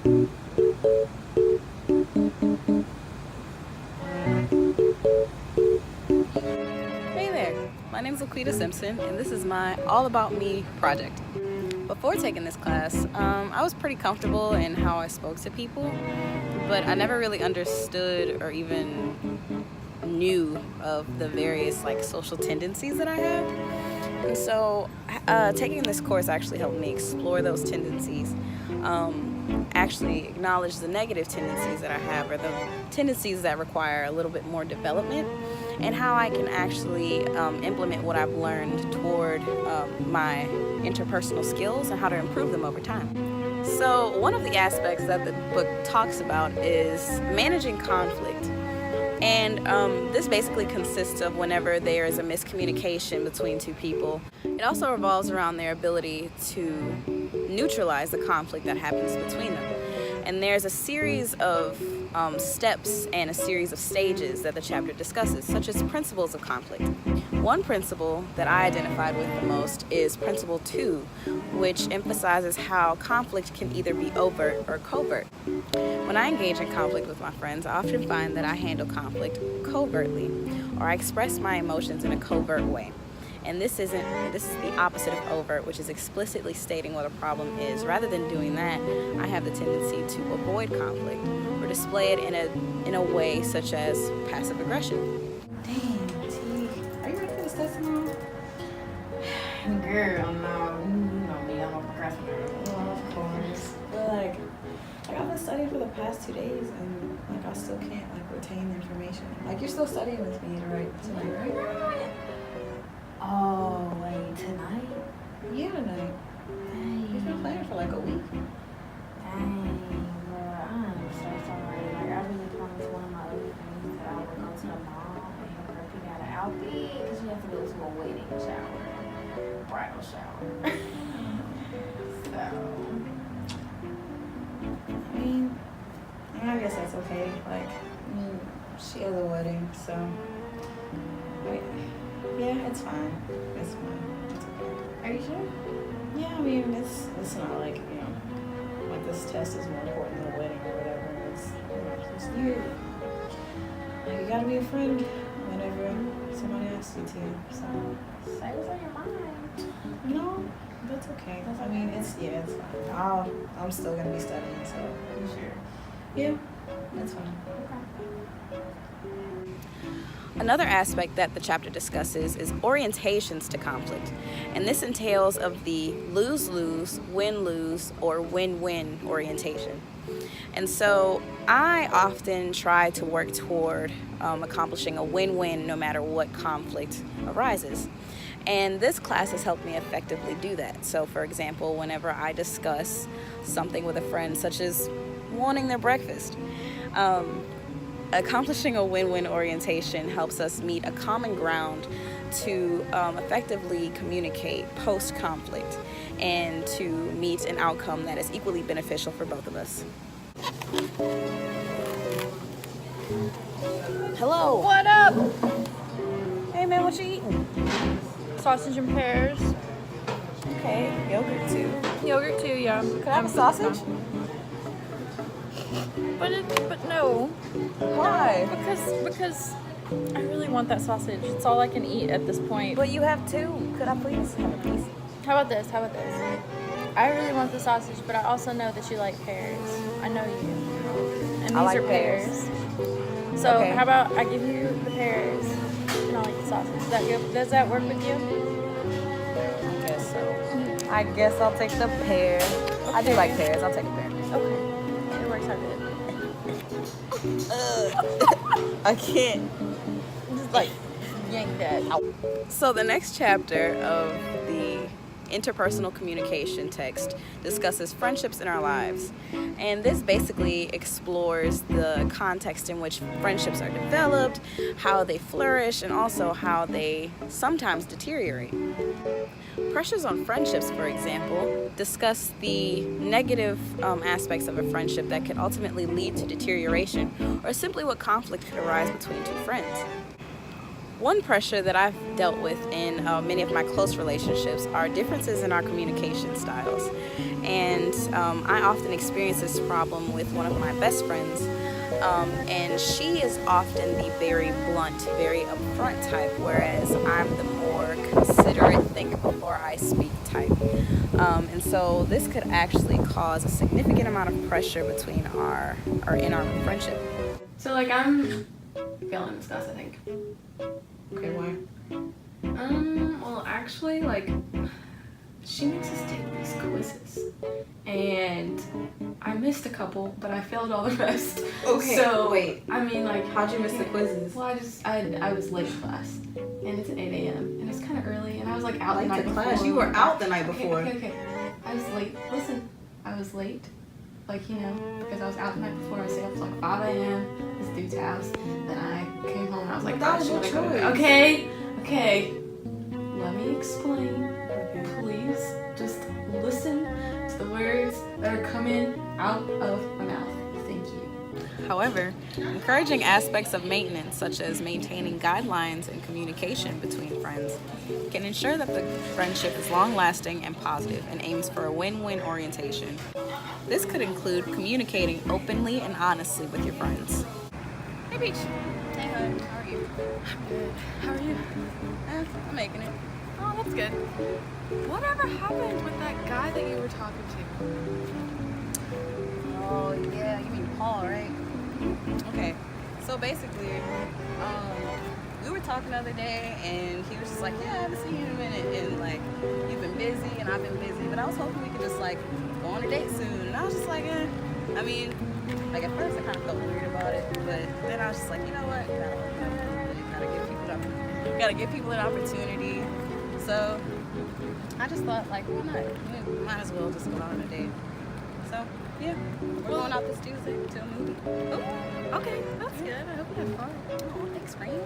Hey there, my name is Laquita Simpson, and this is my All About Me project. Before taking this class, I was pretty comfortable in how I spoke to people, but I never really understood or even knew of the various social tendencies that I have. And so taking this course actually helped me explore those tendencies, actually acknowledge the negative tendencies that I have, or the tendencies that require a little bit more development, and how I can actually implement what I've learned toward my interpersonal skills and how to improve them over time. So one of the aspects that the book talks about is managing conflict. And this basically consists of whenever there is a miscommunication between two people. It also revolves around their ability to neutralize the conflict that happens between them. And there's a series of steps and a series of stages that the chapter discusses, such as principles of conflict. One principle that I identified with the most is Principle 2, which emphasizes how conflict can either be overt or covert. When I engage in conflict with my friends, I often find that I handle conflict covertly, or I express my emotions in a covert way. And this is the opposite of overt, which is explicitly stating what a problem is. Rather than doing that, I have the tendency to avoid conflict or display it in a way such as passive aggression. Damn, T. Are you ready for this test tomorrow? Girl, no. You know me, I'm a procrastinator. Well, of course. But I've been studying for the past 2 days, and I still can't retain the information. You're still studying with me tonight, right? Oh, wait, tonight? Yeah, tonight. Dang. You've been playing for a week. Dang, bro. I'm so sorry. I really promised one of my other friends that I would go to the mall and help her pick out an outfit because she has to go to a wedding shower. Bridal shower. So. I guess that's okay. She has a wedding, so. Yeah, it's fine. It's fine. It's okay. Are you sure? Yeah, it's not this test is more important than a wedding or whatever. It's you gotta be a friend whenever somebody asks you to. So Say what's on your mind. no, that's okay. It's fine. I'm still gonna be studying, so You sure? yeah, that's fine. Okay. Another aspect that the chapter discusses is orientations to conflict, and this entails of the lose-lose, win-lose, or win-win orientation. And so I often try to work toward accomplishing a win-win no matter what conflict arises. And this class has helped me effectively do that. So for example, whenever I discuss something with a friend, such as wanting their breakfast, accomplishing a win-win orientation helps us meet a common ground to effectively communicate post-conflict and to meet an outcome that is equally beneficial for both of us. Hello. What up? Hey man, what you eating? Sausage and pears. Okay, yogurt too. Yogurt too, yeah. Could I have a sausage? But no. Why? Because I really want that sausage. It's all I can eat at this point. But you have two. Could I please have a piece? How about this? I really want the sausage, but I also know that you like pears. I know you do. And these like are pears. So Okay. how about I give you the pears and I like the sausage? Is that good? Does that work with you? I guess so. I guess I'll take the pear. I do like pears. I'll take a pear. Okay. It works out good. I can't. Just yank that out. So the next chapter of the interpersonal communication text discusses friendships in our lives. And this basically explores the context in which friendships are developed, how they flourish, and also how they sometimes deteriorate. Pressures on friendships, for example, discuss the negative aspects of a friendship that could ultimately lead to deterioration, or simply what conflict could arise between two friends. One pressure that I've dealt with in many of my close relationships are differences in our communication styles. And I often experience this problem with one of my best friends. And she is often the very blunt, very upfront type, whereas I'm the more considerate, think before I speak type. And so this could actually cause a significant amount of pressure between in our friendship. So like I'm failing this class, I think. Okay, why? Well actually like she makes us take these quizzes and I missed a couple, but I failed all the rest. Okay, so wait. I mean like How'd you miss the quizzes? Well I was late to class and it's at 8 a.m. and it's kind of early and I was like out the night class. before. You were out the night before. Okay. I was late. Listen, I was late. Like, you know, because I was out the night before. I stayed up till like 5 a.m. this dude's house. Then I came home and I was like, That oh, was your shit, I gotta choice. go. Okay. Let me explain. Please just listen to the words that are coming out of my mouth. Thank you. However, encouraging aspects of maintenance, such as maintaining guidelines and communication between friends, can ensure that the friendship is long-lasting and positive and aims for a win-win orientation. This could include communicating openly and honestly with your friends. Hey, Beach. Hey, hon. How are you? I'm good. How are you? I'm making it. Oh, that's good. Whatever happened with that guy that you were talking to? Oh, yeah, you mean Paul, right? Okay, so basically, we were talking the other day, and he was just like, yeah, I haven't seen you in a minute, and like, you've been busy, and I've been busy, but I was hoping we could just like go on a date soon, and I was just like, I mean, like at first I kind of felt weird about it, but then I was just like, you know what, gotta give people an opportunity, so I just thought, like, why not? We might as well just go on a date. So, yeah, we're going out this Tuesday to a movie. Oh, okay, that's good. I hope you have fun. Oh, thanks, friend.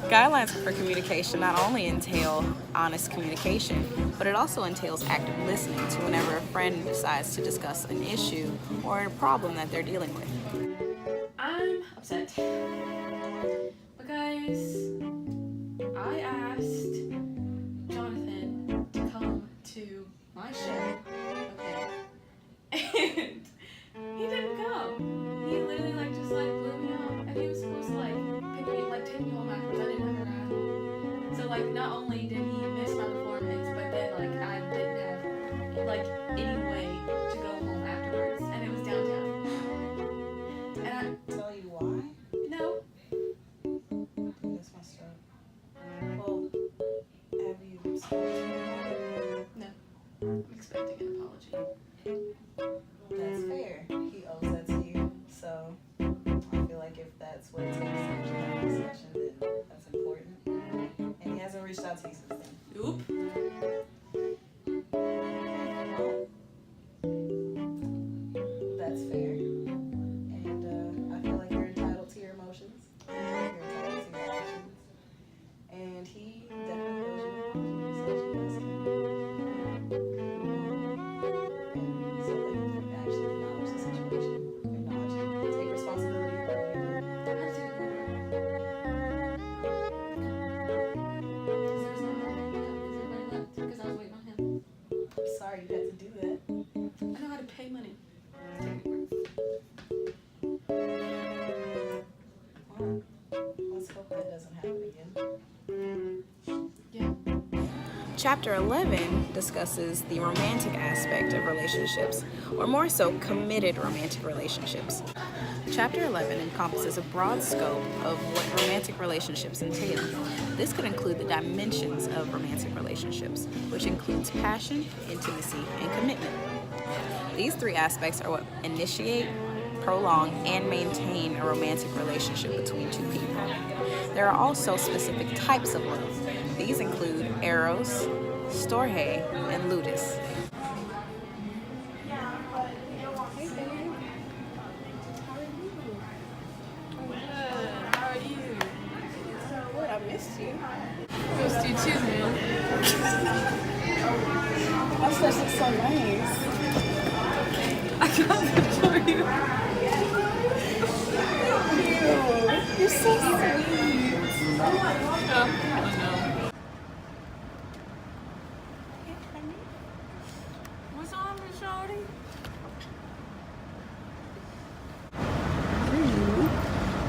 Guidelines for communication not only entail honest communication, but it also entails active listening to whenever a friend decides to discuss an issue or a problem that they're dealing with. I'm upset because I asked Jonathan to come to my show, okay, and he didn't come. He literally like just like blew me off, and he was supposed to like pick me, like take me home afterwards. I didn't have a ride, so like not only did he miss my performance, but then like I didn't have like any way to go home afterwards, and it was downtown. And I Tell you why? no. That's messed up. Well, have you spoken about it? No. I'm expecting an apology. That's fair. He owes that to you. So I feel like if that's what it takes to actually have this session, then that's important. And he hasn't reached out to you since then. Oop. Well, that's fair. And I feel like you're entitled to your emotions. You're entitled to your actions. And he definitely owes you an apology. So you guys can and so that you can actually acknowledge the situation. Acknowledge it. Take responsibility for what you did. I'm gonna take it because there's no more picking up because everybody left because I was waiting on him. I'm sorry you had to do that. I know how to pay money. Take it. Well, let's hope that doesn't happen again. Yeah. Chapter 11 discusses the romantic aspect of relationships, or more so, committed romantic relationships. Chapter 11 encompasses a broad scope of what romantic relationships entail. This could include the dimensions of romantic relationships, which includes passion, intimacy, and commitment. These three aspects are what initiate, prolong, and maintain a romantic relationship between two people. There are also specific types of love. These include eros, storge, and ludus. How are you? What? I missed you. Missed you too, man. That's just so nice. I got this for you. You're so sweet. What's on me, shorty?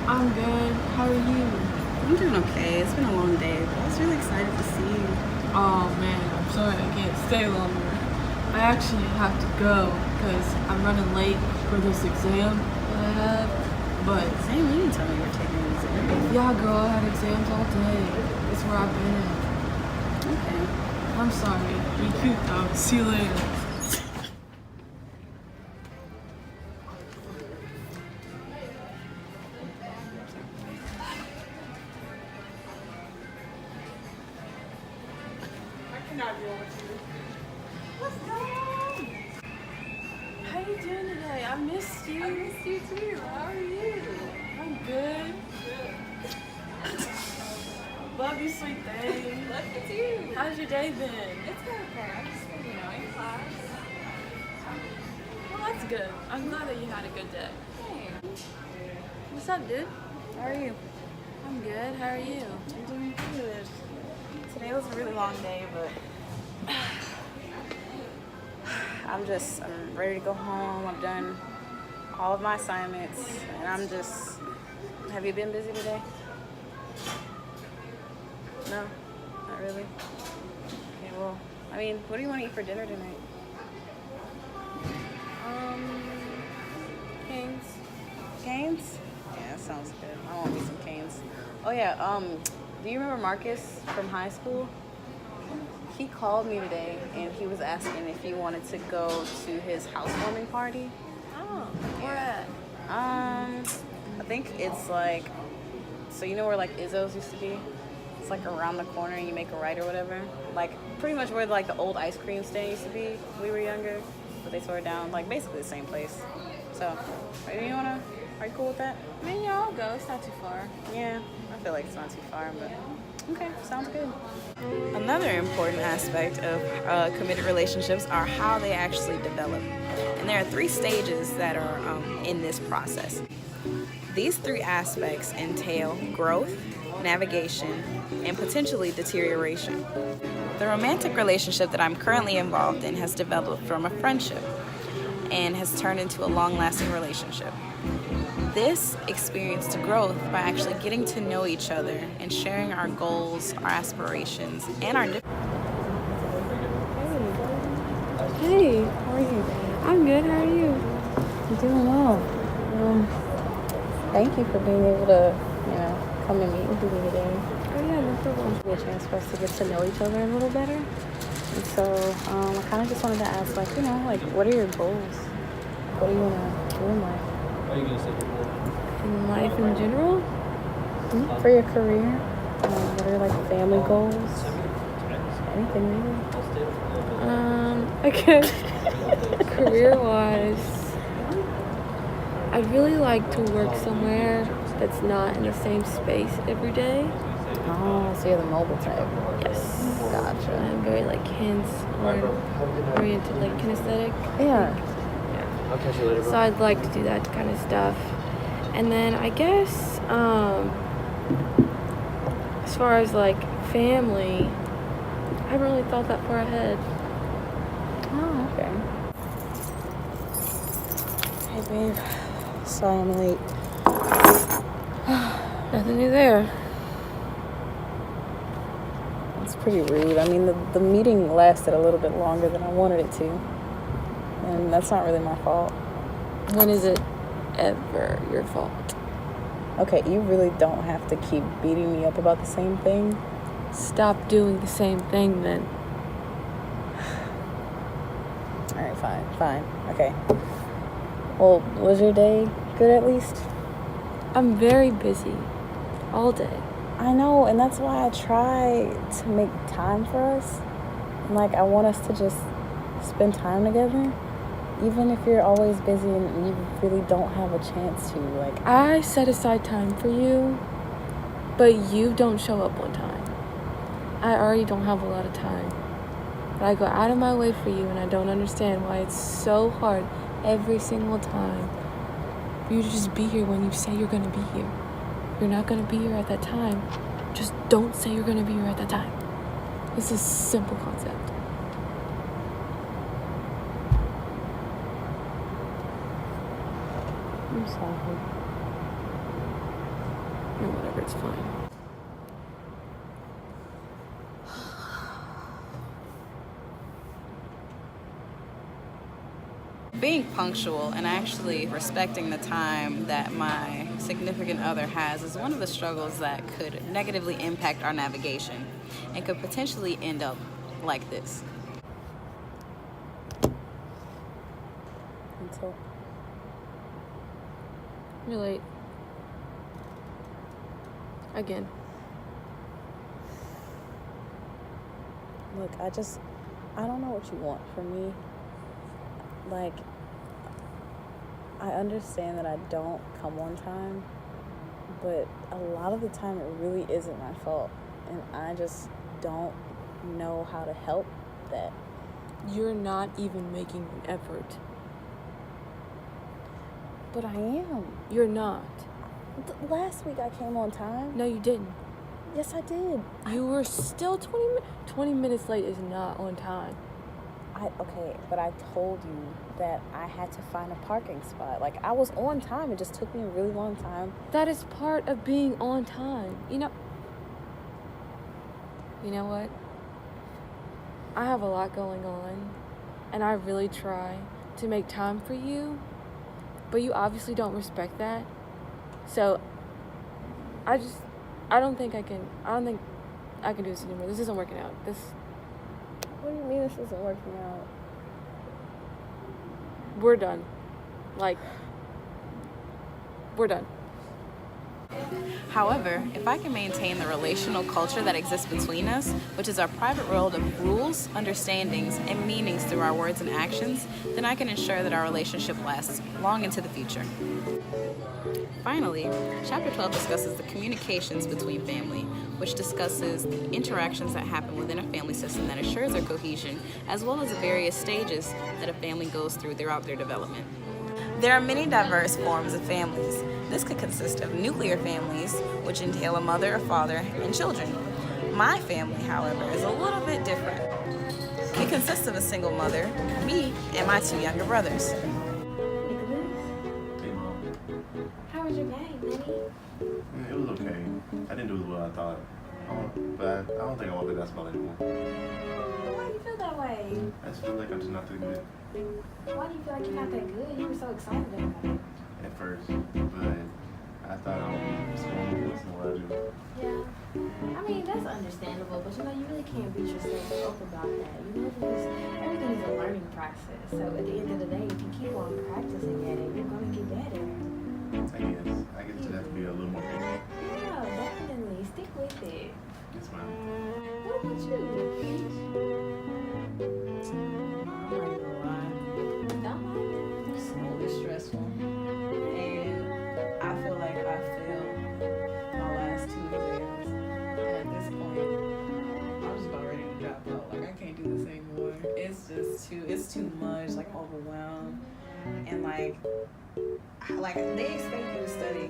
I'm good. How are you? I'm doing okay. It's been a long day, but I was really excited to see you. Oh man, I'm sorry I can't stay longer. I actually have to go because I'm running late for this exam that I have. But Same, you didn't tell me you were taking an exam. yeah, girl, I had exams all day. That's where I've been at. Okay. I'm sorry. Be cute though. See you later. How you doing today? I missed you. I missed you too. How are you? I'm good. Love you, sweet thing. Love you too. How's your day been? It's been okay. I'm just been, in class. Well, that's good. I'm glad that you had a good day. Hey. What's up, dude? How are you? I'm good. How are you? I'm doing good. Today was a really long day, but I'm ready to go home. I've done all of my assignments, and have you been busy today? No, not really. Okay, well, I mean, what do you want to eat for dinner tonight? Canes. Canes? Yeah, that sounds good. I want me some canes. Oh yeah, do you remember Marcus from high school? He called me today and he was asking if you wanted to go to his housewarming party. Oh, where at? I think it's like, so you know where like Izzo's used to be? It's like around the corner and you make a right or whatever. Like pretty much where like the old ice cream stand used to be when we were younger, but they tore it down. Like basically the same place. So, are you cool with that? I mean, yeah, I'll go. It's not too far. Yeah, I feel like it's not too far, but okay, sounds good. Another important aspect of committed relationships are how they actually develop. And there are 3 stages that are in this process. These 3 aspects entail growth, navigation, and potentially deterioration. The romantic relationship that I'm currently involved in has developed from a friendship and has turned into a long-lasting relationship. This experienced growth by actually getting to know each other and sharing our goals, our aspirations, and our different. Hey, how are you? I'm good. How are you? I'm doing well. Thank you for being able to, come and meet with me today. Oh yeah, no problem. Be a chance for us to get to know each other a little better. And so I kind of just wanted to ask, what are your goals? What do you want to do in life? In life in general? For your career? What are family goals? Anything really? I guess career-wise, I'd really like to work somewhere that's not in the same space every day. Oh, so you're the mobile type. Yes. Gotcha. I'm very hands-oriented, kinesthetic. Yeah. I'll catch you later, bro. So I'd like to do that kind of stuff. And then I guess, as far as family, I haven't really thought that far ahead. Oh, okay. Hey, babe. Sorry I'm late. Nothing new there. It's pretty rude. I mean, the meeting lasted a little bit longer than I wanted it to. And that's not really my fault. When is it ever your fault? Okay, you really don't have to keep beating me up about the same thing. Stop doing the same thing then. Alright, fine. Okay. Well, was your day good at least? I'm very busy. All day. I know, and that's why I try to make time for us. And I want us to just spend time together. Even if you're always busy and you really don't have a chance to, I set aside time for you, but you don't show up on time. I already don't have a lot of time. But I go out of my way for you, and I don't understand why it's so hard every single time for you to just be here when you say you're going to be here. You're not going to be here at that time. Just don't say you're gonna be here at that time. It's a simple concept. I'm sorry. No, whatever, it's fine. Being punctual and actually respecting the time that my significant other has is one of the struggles that could negatively impact our navigation and could potentially end up like this. Until you're late. Again. Look, I don't know what you want from me. Like, I understand that I don't come on time, but a lot of the time it really isn't my fault, and I just don't know how to help that. You're not even making an effort. But I am. You're not. Last week I came on time. No, you didn't. Yes, I did. You were still 20 minutes late is not on time. Okay, but I told you that I had to find a parking spot. Like, I was on time. It just took me a really long time. That is part of being on time. You know what? I have a lot going on, and I really try to make time for you, but you obviously don't respect that. So, I don't think I can do this anymore. This isn't working out. What do you mean this isn't working out? We're done. Like, we're done. However, if I can maintain the relational culture that exists between us, which is our private world of rules, understandings, and meanings through our words and actions, then I can ensure that our relationship lasts long into the future. Finally, Chapter 12 discusses the communications between family, which discusses the interactions that happen within a family system that assures their cohesion, as well as the various stages that a family goes through throughout their development. There are many diverse forms of families. This could consist of nuclear families, which entail a mother, a father, and children. My family, however, is a little bit different. It consists of a single mother, me, and my 2 younger brothers. How was your game, buddy? It was okay. I didn't do as well as I thought. But I don't think I want to play basketball anymore. Why do you feel that way? I just feel like I'm just not too good Why do you feel like you're not that good? You were so excited about it. at first. But I thought I would be scoring more than what I do. Yeah. I mean, that's understandable, but you really can't beat yourself up about that. Because everything is a learning process. So at the end of the day, if you keep on practicing at it, you're going to get better. I guess just have to be a little more patient. Yeah, definitely. Stick with it. It's fine. What about you? I'm not gonna lie. Don't like it? School is stressful, and I feel like I failed my last 2 exams, and at this point, I'm just about ready to drop out. Like, I can't do this anymore. It's too much. Like, I'm overwhelmed, and like they expect you to study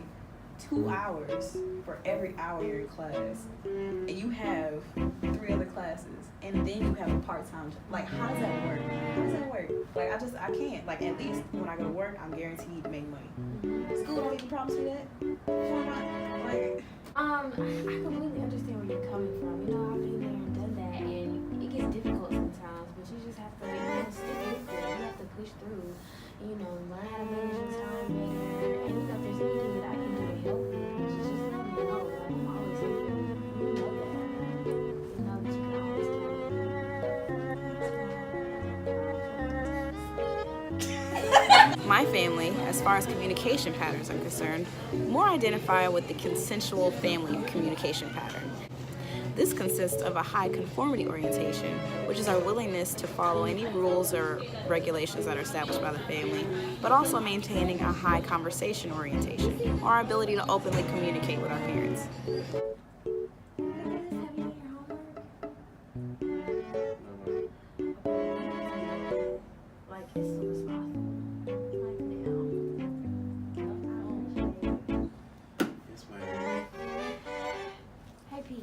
2 hours for every hour you're in class, and you have 3 other classes, and then you have a part-time job. Like, how does that work? Like, I can't. Like, at least when I go to work, I'm guaranteed to make money. School don't even promise me that. Why not? Like, I completely understand where you're coming from. I've been there and done that, and it gets difficult sometimes, but you just have to, stick with it. You have to push through, learn how to manage your time better. And, if there's anything that I can do to help you, just let me know. I'm always here for you. You know that. You know that you can always count on me. my family, as far as communication patterns are concerned, more identify with the consensual family communication pattern. This consists of a high conformity orientation, which is our willingness to follow any rules or regulations that are established by the family, but also maintaining a high conversation orientation, or our ability to openly communicate with our parents. Like, as soon as possible. Like, now. Yes, ma'am. Hey, P.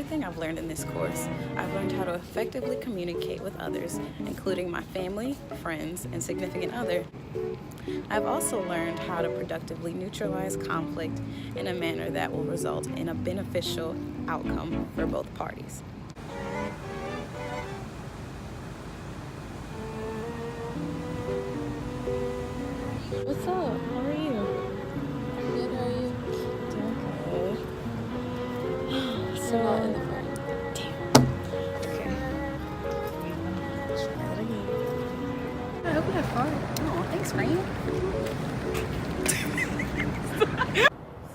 everything I've learned in this course, I've learned how to effectively communicate with others, including my family, friends, and significant other. I've also learned how to productively neutralize conflict in a manner that will result in a beneficial outcome for both parties. What's up? How are you? Good, how are you? Doing good. So not in the front. Okay. Try that again. I hope you had fun. Oh, thanks, Rain.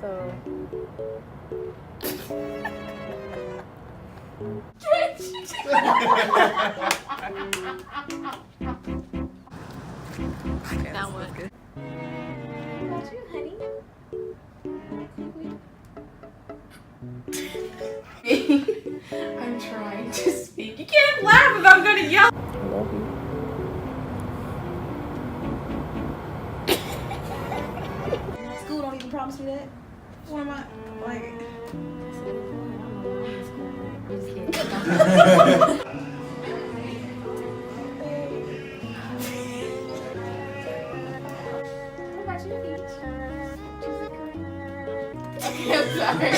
So. Okay, That this one. is good. What about you, honey? I'm trying to speak. You can't laugh if I'm gonna yell. I love you. School don't even promise me that. What am I like? I'm just kidding. What about you, Peach? I'm sorry.